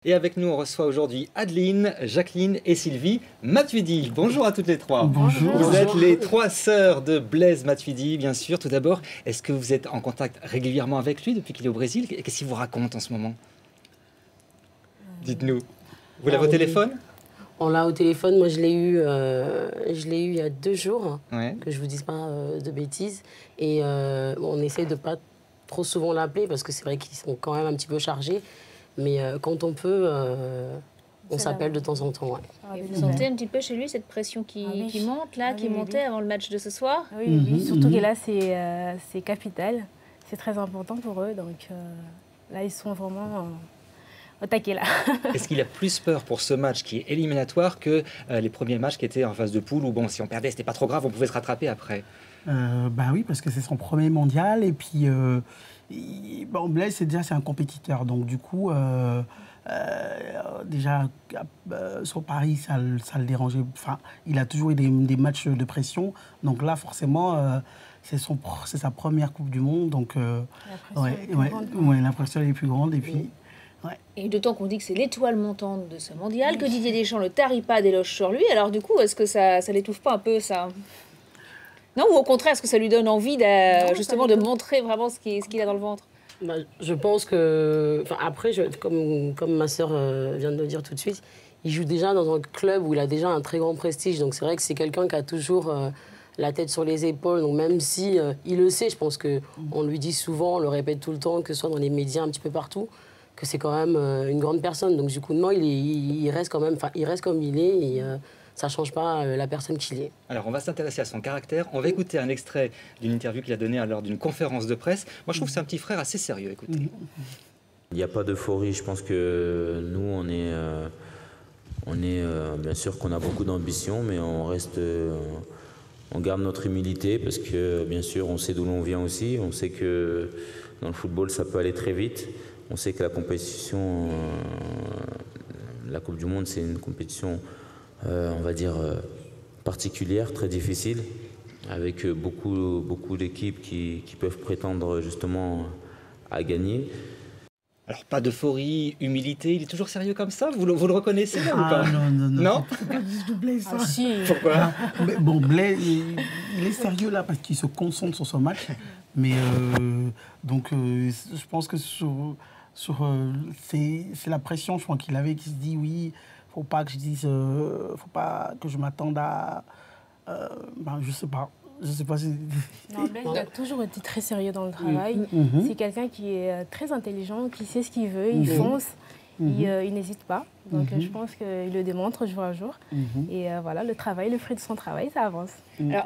Et avec nous, on reçoit aujourd'hui Adeline, Jacqueline et Sylvie Matuidi. Bonjour à toutes les trois. Bonjour. Vous êtes les trois sœurs de Blaise Matuidi, bien sûr. Tout d'abord, est-ce que vous êtes en contact régulièrement avec lui depuis qu'il est au Brésil? Qu'est-ce qu'il vous raconte en ce moment? Dites-nous. Vous l'avez au téléphone? On l'a au téléphone. Moi, je l'ai eu il y a 2 jours, Ouais. que je vous dise pas de bêtises. Et on essaie de pas trop souvent l'appeler parce que c'est vrai qu'ils sont quand même un petit peu chargés. Mais quand on peut, on s'appelle de temps en temps. Ouais. Et vous sentez un petit peu chez lui cette pression qui monte, là, qui montait avant le match de ce soir? Oui, surtout que là, c'est capital. C'est très important pour eux. Donc là, ils sont vraiment au taquet, là. Est-ce qu'il a plus peur pour ce match qui est éliminatoire que les premiers matchs qui étaient en phase de poule où, bon, si on perdait, c'était pas trop grave, on pouvait se rattraper après? Bah oui, parce que c'est son premier mondial. Et puis, Blaise, c'est un compétiteur. Donc, du coup, déjà, sur Paris, ça le dérangeait. Enfin, il a toujours eu des matchs de pression. Donc là, forcément, c'est sa première Coupe du Monde. Donc, la pression est plus grande. Et puis... Ouais. Et d'autant qu'on dit que c'est l'étoile montante de ce mondial, que Didier Deschamps ne tarit pas d'éloges sur lui. Alors du coup, est-ce que ça l'étouffe pas un peu, ça? Non, ou au contraire, est-ce que ça lui donne envie justement de montrer vraiment ce qu'il a dans le ventre? Bah, je pense que... Après, comme ma sœur vient de le dire tout de suite, il joue déjà dans un club où il a déjà un très grand prestige. Donc c'est vrai que c'est quelqu'un qui a toujours la tête sur les épaules. Donc même si il le sait, je pense qu'on lui dit souvent, on le répète tout le temps, que ce soit dans les médias, un petit peu partout, que c'est quand même une grande personne. Donc du coup, non, il reste quand même, il reste comme il est et ça ne change pas la personne qu'il est. Alors, on va s'intéresser à son caractère. On va écouter un extrait d'une interview qu'il a donnée lors d'une conférence de presse. Moi, je trouve que c'est un petit frère assez sérieux, écoutez. Il n'y a pas d'euphorie. Je pense que nous, on est bien sûr qu'on a beaucoup d'ambition, mais on reste... on garde notre humilité parce que, bien sûr, on sait d'où l'on vient aussi. On sait que dans le football, ça peut aller très vite. On sait que la compétition, la Coupe du Monde, c'est une compétition, on va dire, particulière, très difficile, avec beaucoup d'équipes qui peuvent prétendre justement à gagner. Alors, pas d'euphorie, humilité, il est toujours sérieux comme ça? Vous le reconnaissez ou pas? Non. Non? C'est pas du tout Blaise, ça. Ah, si. Pourquoi? Mais bon, Blaise, il est sérieux là parce qu'il se concentre sur son match. Mais donc, je pense que c'est la pression, je crois, qu'il avait, qui se dit oui, faut pas que je dise, faut pas que je m'attende à, je sais pas si... Non, Blaise, il a toujours été très sérieux dans le travail. C'est quelqu'un qui est très intelligent, qui sait ce qu'il veut, il fonce, il n'hésite pas. Donc je pense qu'il le démontre jour à jour. Et voilà, le fruit de son travail, ça avance. Alors,